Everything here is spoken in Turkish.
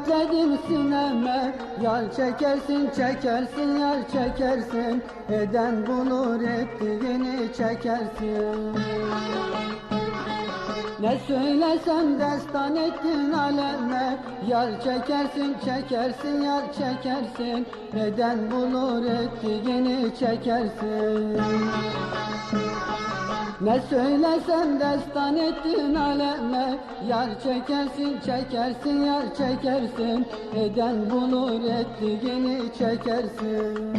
Sabitledim sineme, yar çekersin çekersin yar çekersin, eden bulur ettiğini çekersin. Ne söylesem destan ettin aleme, yar çekersin çekersin yar çekersin, eden bulur ettiğini çekersin. Ne söylesem destan ettin aleme, yar çekersin çekersin yar çekersin, eden bulur ettiğini çekersin.